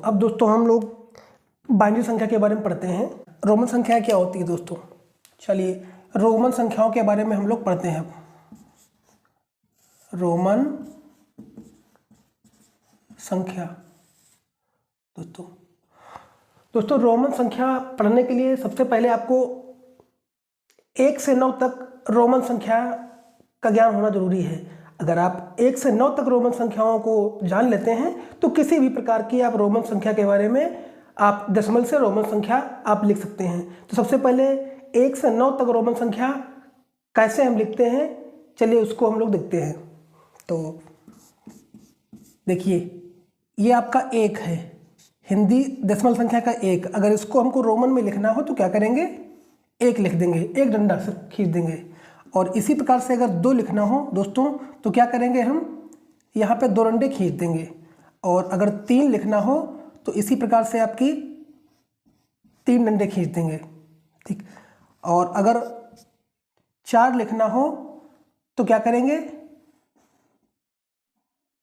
अब दोस्तों हम लोग बाइनरी संख्या के बारे में पढ़ते हैं। रोमन संख्या क्या होती है दोस्तों? चलिए रोमन संख्याओं के बारे में हम लोग पढ़ते हैं। रोमन संख्या दोस्तों रोमन संख्या पढ़ने के लिए सबसे पहले आपको 1 से 9 तक रोमन संख्या का ज्ञान होना जरूरी है। अगर आप 1 से 9 तक रोमन संख्याओं को जान लेते हैं तो किसी भी प्रकार की आप रोमन संख्या के बारे में आप दशमलव से रोमन संख्या आप लिख सकते हैं। तो सबसे पहले 1 से 9 तक रोमन संख्या कैसे हम लिखते हैं, चलिए उसको हम लोग देखते हैं। तो देखिए ये आपका 1 है, हिंदी दशमलव संख्या का 1। अगर इसको हमको रोमन में लिखना हो तो क्या करेंगे, 1 लिख देंगे, एक डंडा से खींच देंगे। और इसी प्रकार से अगर 2 लिखना हो दोस्तों तो क्या करेंगे, हम यहाँ पे 2 डंडे खींच देंगे। और अगर 3 लिखना हो तो इसी प्रकार से आपकी 3 डंडे खींच देंगे, ठीक। और अगर 4 लिखना हो तो क्या करेंगे,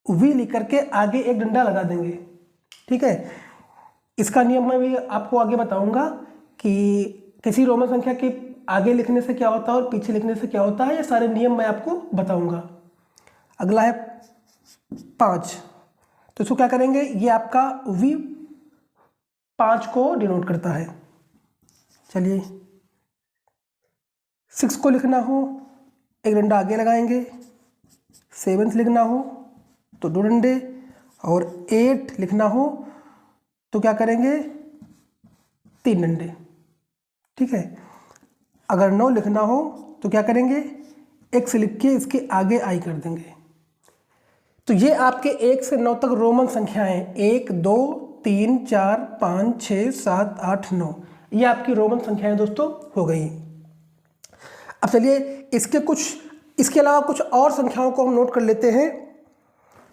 वी लिख करके आगे एक डंडा लगा देंगे, ठीक है। इसका नियम मैं भी आपको आगे बताऊंगा कि किसी रोमन संख्या के आगे लिखने से क्या होता है और पीछे लिखने से क्या होता है, ये सारे नियम मैं आपको बताऊंगा। अगला है 5, तो इसको क्या करेंगे, ये आपका वी 5 को डिनोट करता है। चलिए 6 को लिखना हो एक डंडा आगे लगाएंगे, 7 लिखना हो तो 2 डंडे, और 8 लिखना हो तो क्या करेंगे, 3 डंडे, ठीक है। अगर 9 लिखना हो तो क्या करेंगे, x लिख के इसके आगे आई कर देंगे। तो ये आपके 1 से 9 तक रोमन संख्याएं 1 2 3 4 5 6 7 8 9, ये आपकी रोमन संख्याएं दोस्तों हो गई। अब चलिए इसके अलावा कुछ और संख्याओं को हम नोट कर लेते हैं,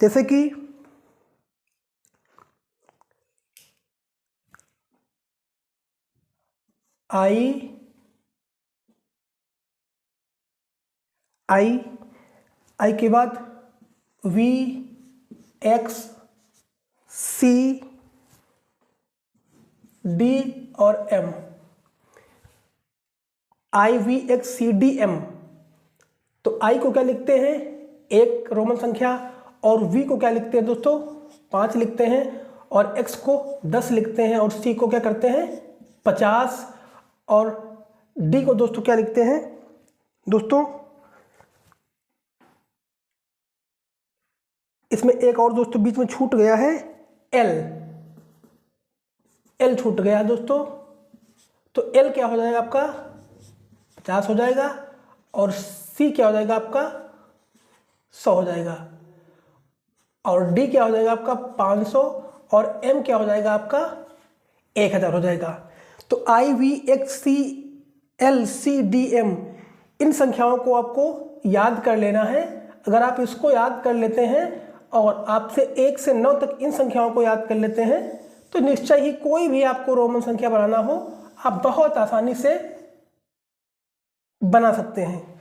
जैसे कि आई के बाद वी एक्स सी डी और M, I V X C D M. तो आई को क्या लिखते हैं, 1 रोमन संख्या, और वी को क्या लिखते हैं दोस्तों, 5 लिखते हैं, और एक्स को 10 लिखते हैं, और सी को क्या करते हैं 50, और डी को दोस्तों क्या लिखते हैं दोस्तों, इसमें एक और दोस्तों बीच में छूट गया है, एल छूट गया है दोस्तों। तो एल क्या हो जाएगा आपका 50 हो जाएगा, और सी क्या हो जाएगा आपका 100 हो जाएगा, और डी क्या हो जाएगा आपका 500, और एम क्या हो जाएगा आपका 1000 हो जाएगा। तो I V X C L C D M, इन संख्याओं को आपको याद कर लेना है। अगर आप इसको याद कर लेते हैं और आपसे 1 से 9 तक इन संख्याओं को याद कर लेते हैं तो निश्चय ही कोई भी आपको रोमन संख्या बनाना हो आप बहुत आसानी से बना सकते हैं।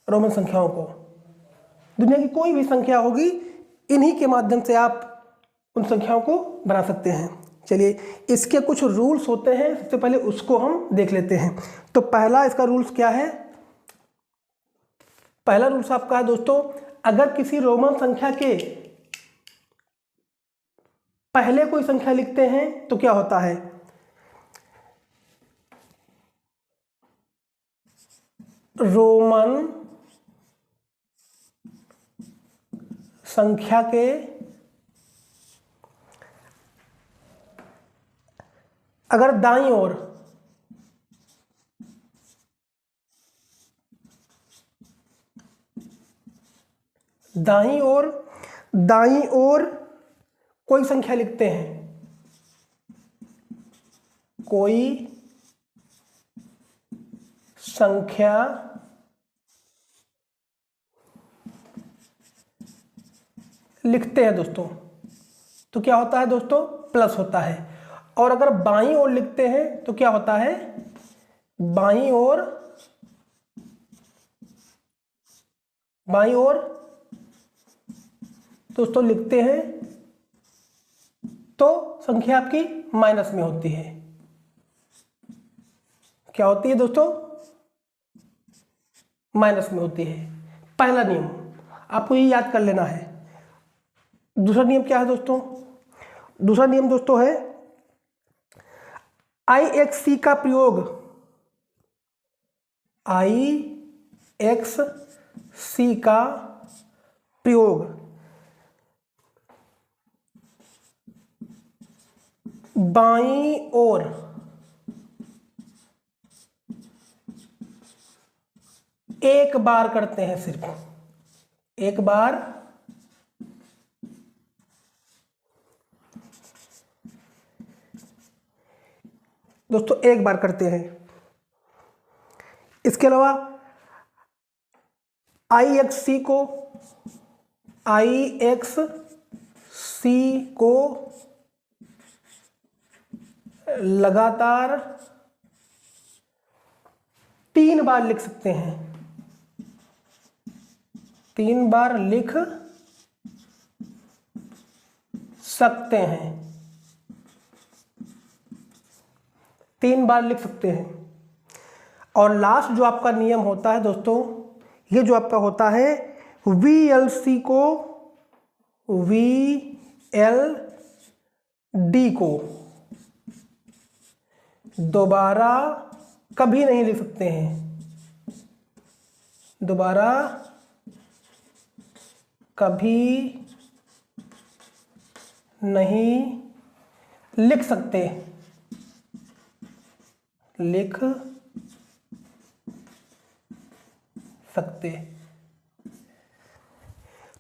रोमन संख्याओं को, दुनिया की कोई भी संख्या होगी, इन्हीं के माध्यम से आप उन संख्याओं को बना सकते हैं। चलिए इसके कुछ रूल्स होते हैं, सबसे पहले उसको हम देख लेते हैं। तो पहला इसका रूल्स क्या है, पहला रूल्स आपका है दोस्तों, अगर किसी रोमन संख्या के पहले कोई संख्या लिखते हैं तो क्या होता है, रोमन संख्या के अगर दाईं ओर कोई संख्या लिखते हैं, कोई संख्या लिखते हैं दोस्तों तो क्या होता है दोस्तों, प्लस होता है। और अगर बाईं ओर लिखते हैं तो क्या होता है, बाईं ओर दोस्तों लिखते हैं तो संख्या आपकी माइनस में होती है। क्या होती है दोस्तों? माइनस में होती है। पहला नियम आपको ये याद कर लेना है। दूसरा नियम क्या है दोस्तों? दूसरा नियम दोस्तों है IXC का प्रयोग, IXC का प्रयोग बाईं ओर एक बार करते हैं, सिर्फ एक बार। दोस्तों एक बार करते हैं। इसके अलावा IXC को लगातार 3 बार लिख सकते हैं। 3 बार लिख सकते हैं। 3 बार लिख सकते हैं। और लास्ट जो आपका नियम होता है दोस्तों, ये जो आपका होता है VLD को दोबारा कभी नहीं लिख सकते हैं। दोबारा कभी नहीं लिख सकते। लिख सकते।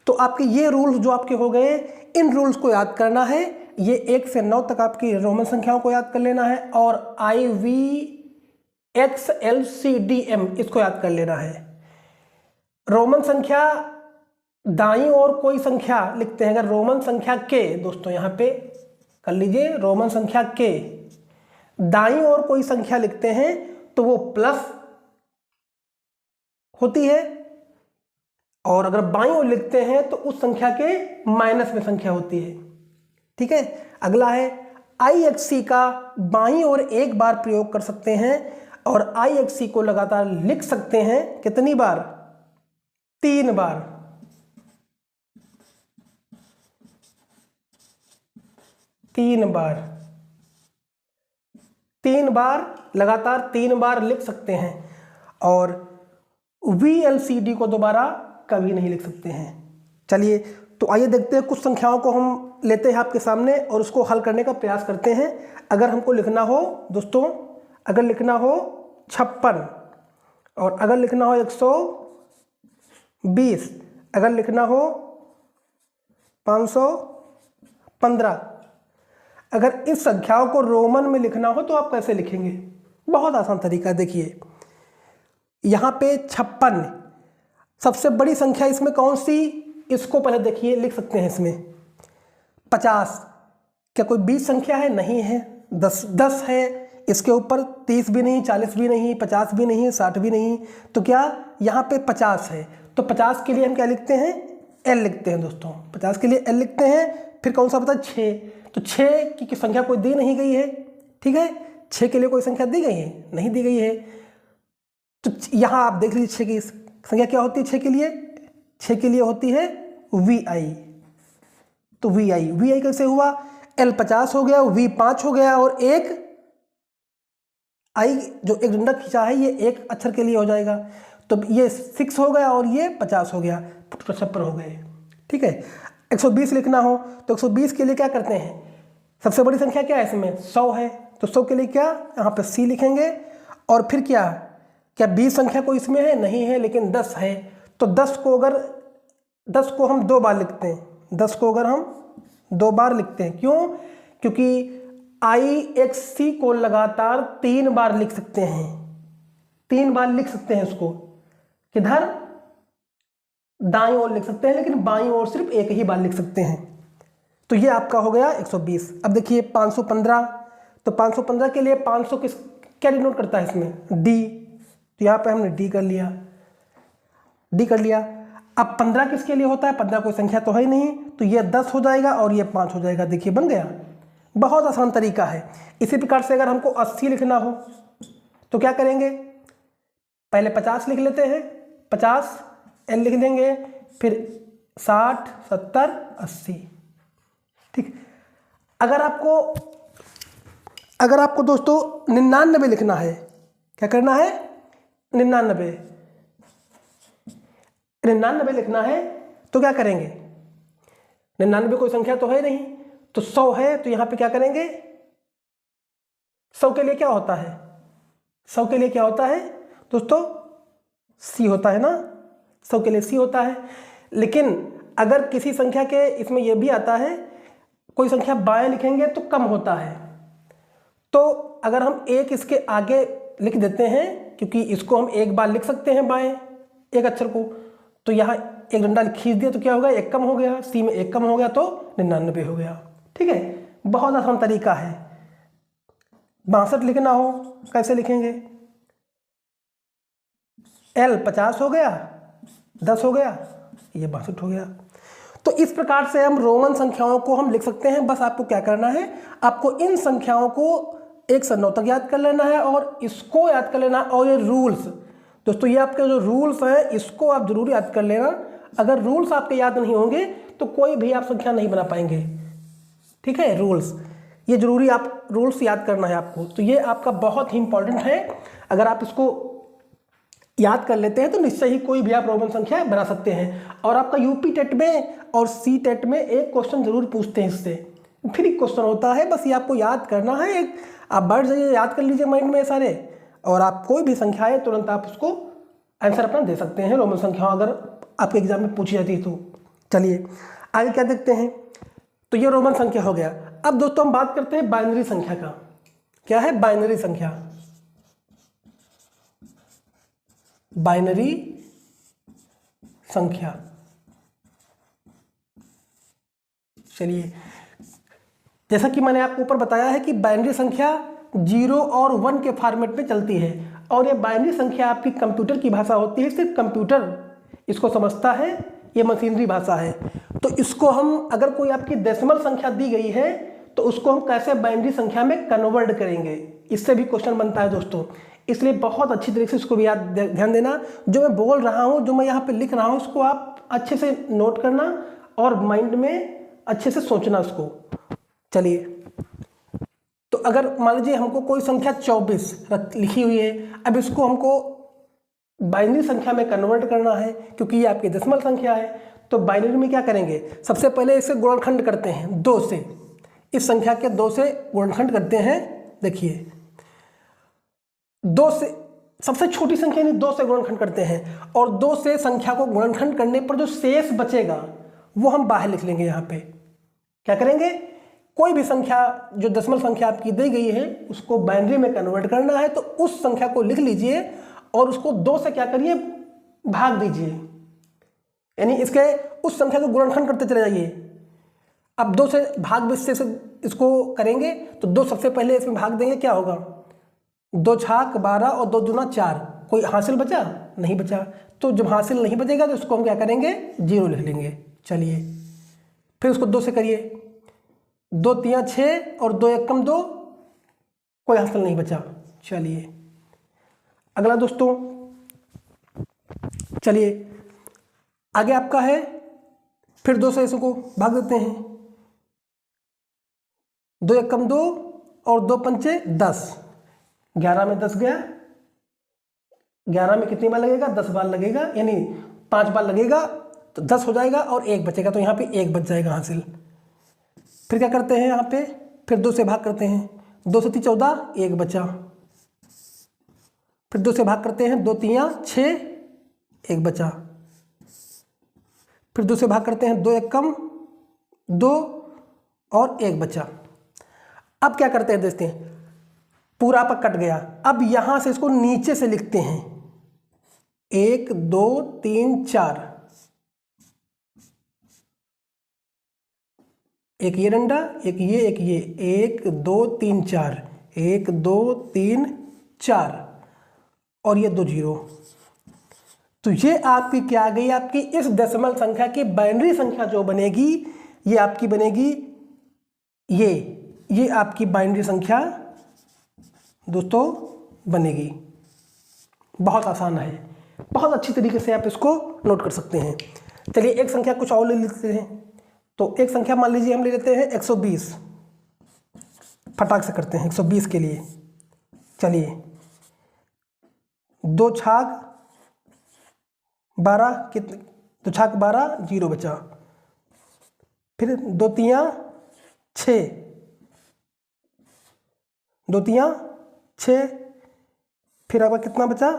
तो आपके ये रूल्स जो आपके हो गए, इन रूल्स को याद करना है। ये 1 से 9 तक आपकी रोमन संख्याओं को याद कर लेना है और IVXLCDM इसको याद कर लेना है। रोमन संख्या दाईं ओर कोई संख्या लिखते हैं, अगर रोमन संख्या के, दोस्तों यहां पे कर लीजिए, रोमन संख्या के दाईं ओर कोई संख्या लिखते हैं तो वो प्लस होती है, और अगर बाईं ओर लिखते हैं तो उस संख्या के माइनस में संख्या होती है। ठीक है। अगला है IXC का बाईं ओर एक बार प्रयोग कर सकते हैं और IXC को लगातार लिख सकते हैं कितनी बार? 3 बार। 3 बार। 3 बार लगातार 3 बार लिख सकते हैं और VLCD को दोबारा कभी नहीं लिख सकते हैं। चलिए तो आइए देखते हैं, कुछ संख्याओं को हम लेते हैं आपके सामने और उसको हल करने का प्रयास करते हैं। अगर हमको लिखना हो दोस्तों, अगर लिखना हो 56 और अगर लिखना हो 120, अगर लिखना हो 515, अगर इस संख्याओं को रोमन में लिखना हो तो आप कैसे लिखेंगे? बहुत आसान तरीका। देखिए यहाँ पे 56 सबसे बड़ी संख्या इसमें कौन सी? इसको पहले देखिए, लिख सकते हैं इसमें 50। क्या कोई 20 संख्या है? नहीं है। 10 है। इसके ऊपर 30 भी नहीं, 40 भी नहीं, 50 भी नहीं, 60 भी नहीं, तो क्या यहाँ पे 50 है। तो 50 के लिए हम क्या लिखते हैं? L लिखते हैं दोस्तों। 50 के लिए L लिखते हैं। फिर कौन सा बता? 6। तो 6 की संख्या कोई दी नहीं गई है। ठीक है, 6 के लिए कोई संख्या दी गई है? नहीं दी गई है। तो यहाँ आप देख लीजिए 6 की संख्या क्या होती है? 6 के लिए, 6 के लिए होती है VI। तो VI कैसे हुआ? L 50 हो गया, V 5 हो गया और एक I जो एक डंडा खींचा है ये एक अक्षर के लिए हो जाएगा। तो ये 6 हो गया और ये 50 हो गया, 56 हो गए। ठीक है। 120 लिखना हो तो 120 के लिए क्या करते हैं? सबसे बड़ी संख्या क्या है इसमें? 100 है। तो 100 के लिए क्या? यहाँ पे C लिखेंगे और फिर क्या 20 संख्या कोई इसमें है? नहीं है, लेकिन 10 है। तो 10 को हम 2 बार लिखते हैं। 10 को अगर हम 2 बार लिखते हैं, क्यों? क्योंकि IXC को लगातार 3 बार लिख सकते हैं। 3 बार लिख सकते हैं उसको। किधर? दाईं ओर लिख सकते हैं, लेकिन बाईं ओर सिर्फ एक ही बार लिख सकते हैं। तो ये आपका हो गया 120। अब देखिए 515। तो 515 के लिए 500 क्या डिनोट करता है इसमें? D। तो यहाँ पे हमने D कर लिया। D कर लिया। अब 15 किसके लिए होता है? 15 कोई संख्या तो है ही नहीं, तो ये 10 हो जाएगा और ये 5 हो जाएगा। देखिए बन गया। बहुत आसान तरीका है। इसी प्रकार से अगर हमको 80 लिखना हो तो क्या करेंगे, पहले 50 लिख लेते हैं, 50 L लिख देंगे, फिर 60, 70, 80। ठीक। अगर आपको दोस्तों 99 लिखना है, क्या करना है, 99 लिखना है तो क्या करेंगे, 99 कोई संख्या तो है नहीं, तो 100 है, तो यहां पे क्या करेंगे, 100 के लिए क्या होता है, 100 के लिए क्या होता है दोस्तों, C होता है ना, 100 के लिए C होता है। लेकिन अगर किसी संख्या के इसमें यह भी आता है, कोई संख्या बाएं लिखेंगे तो कम होता है, तो अगर हम एक इसके आगे लिख देते हैं, क्योंकि इसको हम एक बार लिख सकते हैं बाएं एक अक्षर को, तो यहाँ एक डंडा खींच दिया तो क्या होगा, एक कम हो गया, C में एक कम हो गया तो 99 हो गया। ठीक है, बहुत आसान तरीका है। 62 लिखना हो कैसे लिखेंगे, L 50 हो गया, 10 हो गया, ये 62 हो गया। तो इस प्रकार से हम रोमन संख्याओं को हम लिख सकते हैं। बस आपको क्या करना है, आपको इन संख्याओं को 1 से 9 तक याद कर लेना है और इसको याद कर लेना। और ये रूल्स दोस्तों, ये आपके जो रूल्स हैं इसको आप जरूर याद कर लेना। अगर रूल्स आपके याद नहीं होंगे तो कोई भी आप संख्या नहीं बना पाएंगे। ठीक है, रूल्स ये जरूरी, आप रूल्स याद करना है आपको, तो ये आपका बहुत ही इंपॉर्टेंट है। अगर आप इसको याद कर लेते हैं तो निश्चय ही कोई भी आप रोमन संख्या बना सकते हैं। और आपका यूपी टेट में और सी टेट में एक क्वेश्चन जरूर पूछते हैं इससे, फ्री क्वेश्चन होता है, बस ये आपको याद करना है। एक आप बैठ जाइए, याद कर लीजिए माइंड में सारे, और आप कोई भी संख्या है तुरंत आप उसको आंसर अपना दे सकते हैं रोमन संख्या, अगर आपके एग्जाम में पूछी जाती है तो। चलिए आगे क्या देखते हैं, तो ये रोमन संख्या हो गया। अब दोस्तों हम बात करते हैं बाइनरी संख्या का। क्या है बाइनरी संख्या, बाइनरी संख्या। चलिए, जैसा कि मैंने आपको ऊपर बताया है कि बाइनरी संख्या 0 और 1 के फॉर्मेट में चलती है, और ये बाइनरी संख्या आपकी कंप्यूटर की भाषा होती है, सिर्फ कंप्यूटर इसको समझता है, ये मशीनरी भाषा है। तो इसको हम, अगर कोई आपकी डेसिमल संख्या दी गई है तो उसको हम कैसे बाइनरी संख्या में कन्वर्ट करेंगे, इससे भी क्वेश्चन बनता है दोस्तों। इसलिए बहुत अच्छी तरीके से इसको भी याद ध्यान देना। जो मैं बोल रहा हूँ, जो मैं यहाँ पे लिख रहा हूँ, इसको आप अच्छे से नोट करना और माइंड में अच्छे से सोचना उसको। चलिए, तो अगर मान लीजिए हमको कोई संख्या 24 लिखी हुई है, अब इसको हमको बाइनरी संख्या में कन्वर्ट करना है, क्योंकि ये आपकी डेसिमल संख्या है। तो बाइनरी में क्या करेंगे, सबसे पहले इसे गुणनखंड करते हैं 2 से, इस संख्या के 2 से गुणनखंड करते हैं। देखिए 2 से सबसे छोटी संख्या नहीं, 2 से गुणनखंड करते हैं, और 2 से संख्या को गुणनखंड करने पर जो शेष बचेगा वो हम बाहर लिख लेंगे। यहाँ पे क्या करेंगे, कोई भी संख्या जो डेसिमल संख्या आपकी दी गई है उसको बाइनरी में कन्वर्ट करना है, तो उस संख्या को लिख लीजिए और उसको 2 से क्या करिए, भाग दीजिए, यानी इसके उस संख्या को गुणनखंड करते चले जाइए। अब 2 से भाग से इसको करेंगे तो 2 सबसे पहले इसमें भाग देंगे, क्या होगा, 2 छाक 12 और 2 दूना 4, कोई हासिल बचा नहीं बचा। तो जब हासिल नहीं बचेगा तो इसको हम क्या करेंगे, 0 लिख लेंगे। चलिए फिर उसको 2 से करिए, 2 3 6 और 2 1 कम 2, कोई हासिल नहीं बचा। चलिए अगला दोस्तों, चलिए आगे आपका है, फिर 2 से इसको भाग देते हैं, 2 1 कम 2 और 2 पंचे 10, 11 में 10 गया, 11 में कितनी बार लगेगा, 10 बार लगेगा, यानी 5 बार लगेगा तो 10 हो जाएगा और 1 बचेगा, तो यहाँ पे 1 बच जाएगा हासिल। फिर क्या करते हैं, यहाँ पे फिर 2 से भाग करते हैं, 2 से 3 14, 1 बचा। फिर 2 से भाग करते हैं, 2 3 6, 1 बचा। फिर 2 से भाग करते हैं, 2 1 कम 2 और 1 बचा। अब क्या करते हैं, देखते हैं, पूरा आपका कट गया। अब यहां से इसको नीचे से लिखते हैं, 1 2 3 4, एक ये डंडा, एक ये 1 2 3 4, 1 2 3 4 और ये 2 0। तो ये आपकी क्या आ गई, आपकी इस डेसिमल संख्या की बाइनरी संख्या जो बनेगी, ये आपकी बनेगी ये आपकी बाइनरी संख्या दोस्तों बनेगी। बहुत आसान है, बहुत अच्छी तरीके से आप इसको नोट कर सकते हैं। चलिए एक संख्या कुछ और ले लेते हैं। तो एक संख्या मान लीजिए हम ले लेते हैं 120, फटाक से करते हैं 120 के लिए। चलिए 2 छाक 12 कितने, 2 छाक 12, 0 बचा। फिर 2 तियां 6, 2 तियां 6, फिर आपका कितना बचा,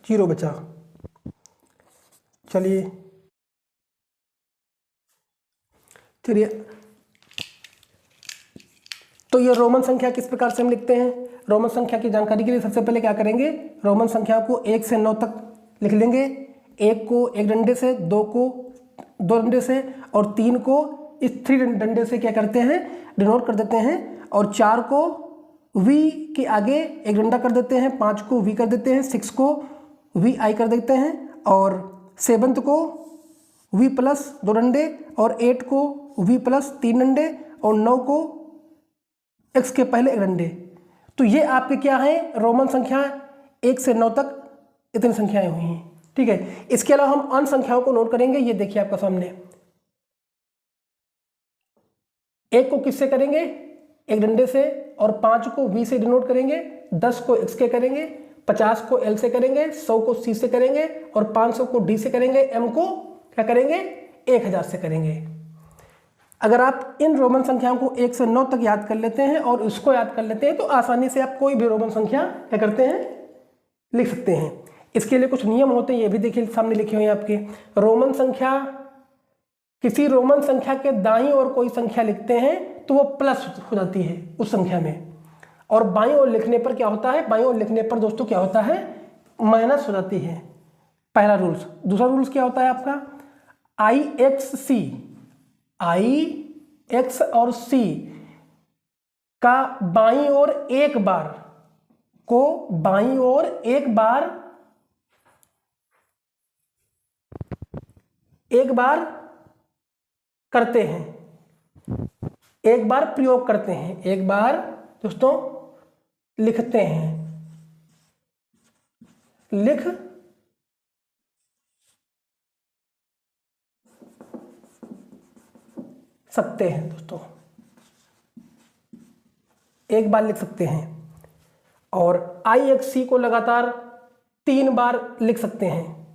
0 बचा। चलिए तो ये रोमन संख्या किस प्रकार से हम लिखते हैं। रोमन संख्या की जानकारी के लिए सबसे पहले क्या करेंगे, रोमन संख्या को 1 से 9 तक लिख लेंगे। 1 को 1 डंडे से, 2 को 2 डंडे से और 3 को इस 3 डंडे से क्या करते हैं, डिनोट कर देते हैं। और 4 को V के आगे 1 डंडा कर देते हैं, 5 को V कर देते हैं, 6 को VI कर देते हैं और 7 को V प्लस 2 डंडे और 8 को V प्लस 3 डंडे और 9 को X के पहले 1 डंडे। तो ये आपके क्या है, रोमन संख्या 1 से 9 तक इतनी संख्याएं हुई हैं। ठीक है, इसके अलावा हम अन्य संख्याओं को नोट करेंगे। ये देखिए आपका सामने 1 को किससे करेंगे, 1 डंडे से और 5 को V से डिनोट करेंगे, 10 को X के करेंगे, 50 को L से करेंगे, 100 को C से करेंगे और 500 को D से करेंगे, M को क्या करेंगे, 1000 से करेंगे। अगर आप इन रोमन संख्याओं को 1 से 9 तक याद कर लेते हैं और इसको याद कर लेते हैं तो आसानी से आप कोई भी रोमन संख्या क्या करते हैं, लिख सकते हैं। इसके लिए कुछ नियम होते हैं, ये भी देखिए सामने लिखे हुए हैं आपके। रोमन संख्या, किसी रोमन संख्या के दाईं ओर कोई संख्या लिखते हैं तो वो प्लस हो जाती है उस संख्या में, और बाईं ओर लिखने पर क्या होता है, बाईं ओर लिखने पर दोस्तों क्या होता है, माइनस हो जाती है। पहला रूल्स। दूसरा रूल्स क्या होता है आपका, IX और C का बाईं ओर एक बार को बाईं ओर एक बार करते हैं, एक बार प्रयोग करते हैं, एक बार दोस्तों लिखते हैं, लिख सकते हैं दोस्तों, एक बार लिख सकते हैं। और IXC को लगातार 3 बार लिख सकते हैं।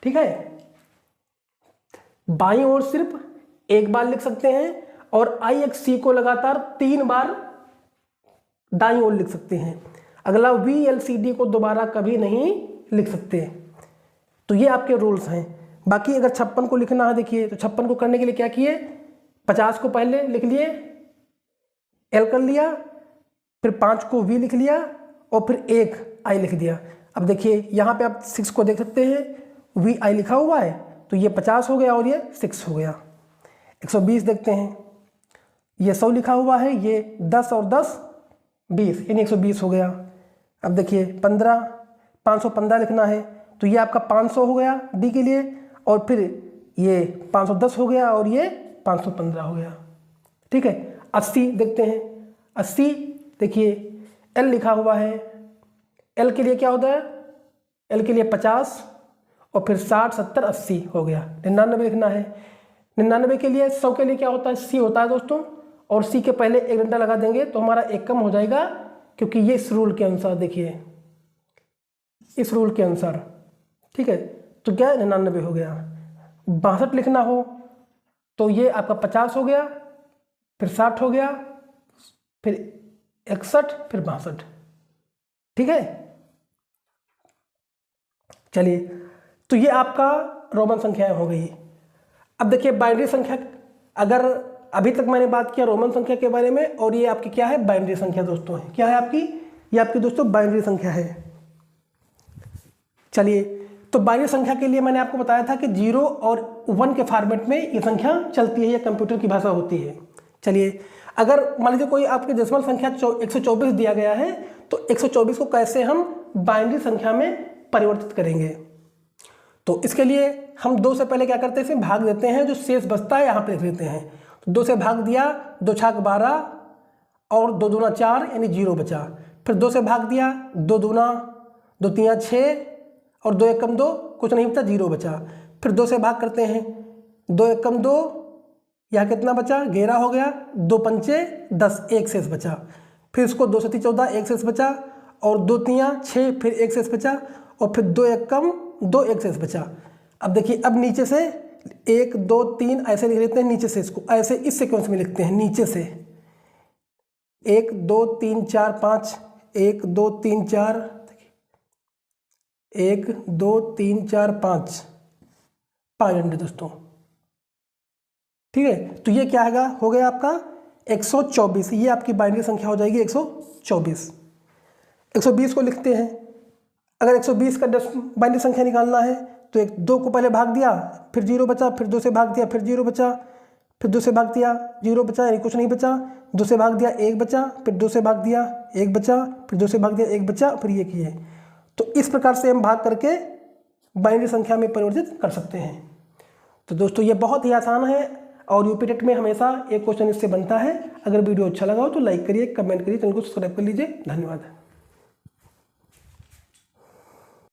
ठीक है, बाईं ओर सिर्फ एक बार लिख सकते हैं और IXC को लगातार 3 बार दाईं ओर लिख सकते हैं। अगला VLCD को दोबारा कभी नहीं लिख सकते। तो ये आपके रूल्स हैं। बाकी अगर 56 को लिखना है, देखिए तो 56 को करने के लिए क्या किए, 50 को पहले लिख लिए, L कर लिया, फिर 5 को V लिख लिया और फिर 1 I लिख दिया। अब देखिए यहाँ पे आप 6 को देख सकते हैं, VI लिखा हुआ है तो ये 50 हो गया और ये 6 हो गया। 120 देखते हैं, ये 100 लिखा हुआ है, ये 10 और 10 20 यानी 120 हो गया। अब देखिए 515 लिखना है तो ये आपका 500 हो गया D के लिए, और फिर ये 510 हो गया और ये 515 हो गया। ठीक है, 80 देखते हैं, 80 देखिए L लिखा हुआ है, L के लिए क्या होता है, L के लिए 50 और फिर 60 70 80 हो गया। 99 लिखना है, 99 के लिए 100 के लिए क्या होता है, C होता है दोस्तों, और C के पहले 1 डंडा लगा देंगे तो हमारा 1 कम हो जाएगा, क्योंकि ये इस रूल के अनुसार, देखिए इस रूल के अनुसार। ठीक है, तो क्या 99 हो गया। 62 लिखना हो तो ये आपका 50 हो गया, फिर 60 हो गया, फिर 61, फिर 62। ठीक है, चलिए तो ये आपका रोमन संख्याएं हो गई। अब देखिए बाइनरी संख्या, अगर अभी तक मैंने बात किया रोमन संख्या के बारे में, और ये आपकी क्या है, बाइनरी संख्या दोस्तों है। क्या है आपकी, ये आपकी दोस्तों बाइनरी संख्या है। चलिए तो बाइनरी संख्या के लिए मैंने आपको बताया था कि 0 और 1 के फॉर्मेट में ये संख्या चलती है, या कंप्यूटर की भाषा होती है। चलिए अगर मान लीजिए कोई आपकी डेसिमल संख्या 124 दिया गया है तो 124 को कैसे हम बाइनरी संख्या में परिवर्तित करेंगे। तो इसके लिए हम 2 से पहले क्या करते हैं, इसे भाग देते हैं, जो शेष बचता है यहाँ पे लिख लेते हैं। तो 2 से भाग दिया, 2 छाक 12 और 2 दूना 4 यानी 0 बचा। फिर 2 से भाग दिया, 2 दूना 2 तिया 6 और 2 एकम 2, कुछ नहीं बचा, 0 बचा। फिर 2 से भाग करते हैं, 2 एकम 2, यहाँ कितना बचा, 11 हो गया, 2 पंचे 10, एक शेष बचा। फिर इसको 2 7 14, एक शेष बचा, और 2 तिया 6, फिर एक शेष बचा, और फिर 2 एकम 2, एक शेष बचा। अब देखिए, अब नीचे से 1 2 3 ऐसे लिख लेते हैं, नीचे से इसको ऐसे इस सीक्वेंस में लिखते हैं, नीचे से 1 2 3 4 5, 1 2 3 4, 1 2 3 4 5 डंडे दोस्तों, ठीक है। तो ये क्या है, हो गया आपका 124, ये आपकी बाइनरी संख्या हो जाएगी 124। 120 को लिखते हैं, अगर 120 का बाइनरी संख्या निकालना है तो 2 को पहले भाग दिया, फिर 0 बचा, फिर 2 से भाग दिया, फिर 0 बचा, फिर 2 से भाग दिया, 0 बचा यानी कुछ नहीं बचा, 2 से भाग दिया 1 बचा, फिर 2 से भाग दिया 1 बचा, फिर 2 से भाग दिया 1 बचा, फिर ये किए। तो इस प्रकार से हम भाग करके बाइनरी संख्या में परिवर्तित कर सकते हैं। तो दोस्तों ये बहुत ही आसान है और यूपी टेट में हमेशा एक क्वेश्चन इससे बनता है। अगर वीडियो अच्छा लगा हो तो लाइक करिए, कमेंट करिए, चैनल को सब्सक्राइब कर लीजिए। धन्यवाद।